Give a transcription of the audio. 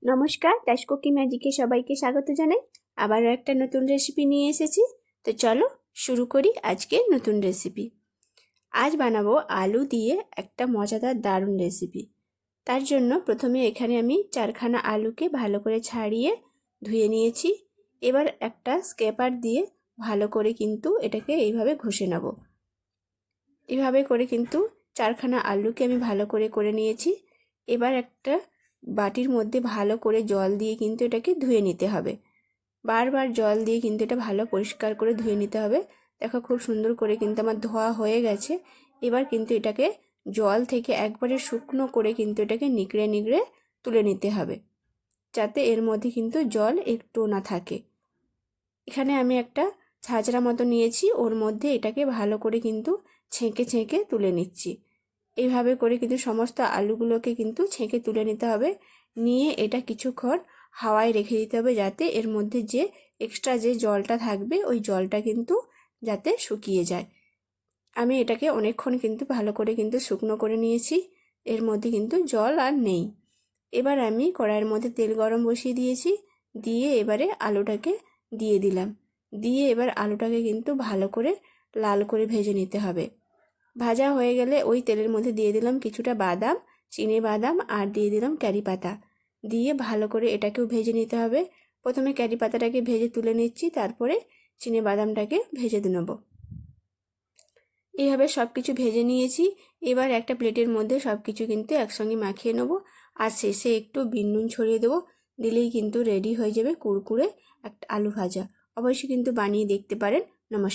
নমস্কার, দাস কুকি ম্যাজিকে সবাইকে স্বাগত জানাই। আবারও একটা নতুন রেসিপি নিয়ে এসেছি। তো চলো শুরু করি আজকে নতুন রেসিপি। আজ বানাবো আলু দিয়ে একটা মজাদার দারুণ রেসিপি। তার জন্য প্রথমে এখানে আমি 4খানা আলুকে ভালো করে ছাড়িয়ে ধুয়ে নিয়েছি। এবার একটা স্ক্র্যাপার দিয়ে ভালো করে কিন্তু এটাকে এইভাবে ঘষে নেব। এভাবে করে কিন্তু 4খানা আলুকে আমি ভালো করে নিয়েছি। এবার একটা বাটির মধ্যে ভালো করে জল দিয়ে কিন্তু এটাকে ধুয়ে নিতে হবে। বারবার জল দিয়ে কিন্তু এটা ভালো পরিষ্কার করে ধুয়ে নিতে হবে। দেখো খুব সুন্দর করে কিন্তু আমার ধোয়া হয়ে গেছে। এবার কিন্তু এটাকে জল থেকে একবারে শুকনো করে কিন্তু এটাকে নিগড়ে নিগড়ে তুলে নিতে হবে, যাতে এর মধ্যে কিন্তু জল একটু না থাকে। এখানে আমি একটা ছাঁচড়া মতো নিয়েছি, ওর মধ্যে এটাকে ভালো করে কিন্তু ছেঁকে তুলে নিচ্ছি। এইভাবে করে কিন্তু সমস্ত আলুগুলোকে কিন্তু ছেঁকে তুলে নিতে হবে। নিয়ে এটা কিছুক্ষণ হাওয়ায় রেখে দিতে হবে, যাতে এর মধ্যে যে এক্সট্রা যে জলটা থাকবে ওই জলটা কিন্তু যাতে শুকিয়ে যায়। আমি এটাকে অনেকক্ষণ কিন্তু ভালো করে কিন্তু শুকনো করে নিয়েছি, এর মধ্যে কিন্তু জল আর নেই। এবার আমি কড়াইয়ের মধ্যে তেল গরম বসিয়ে দিয়েছি, দিয়ে এবারে আলুটাকে দিয়ে দিলাম। দিয়ে এবার আলুটাকে কিন্তু ভালো করে লাল করে ভেজে নিতে হবে। ভাজা হয়ে গেলে ওই তেলের মধ্যে দিয়ে দিলাম কিছুটা বাদাম, চিনে বাদাম, আর দিয়ে দিলাম ক্যারি পাতা। দিয়ে ভালো করে এটাকেও ভেজে নিতে হবে। প্রথমে ক্যারি পাতাটাকে ভেজে তুলে নিচ্ছি, তারপরে চিনে বাদামটাকে ভেজে নেব। এইভাবে সব কিছু ভেজে নিয়েছি। এবার একটা প্লেটের মধ্যে সব কিছু কিন্তু একসঙ্গে মাখিয়ে নেব, আর শেষে একটু বিট নুন ছড়িয়ে দেবো। দিলেই কিন্তু রেডি হয়ে যাবে কুরকুরে একটা আলু ভাজা। অবশ্যই কিন্তু বানিয়ে দেখতে পারেন। নমস্কার।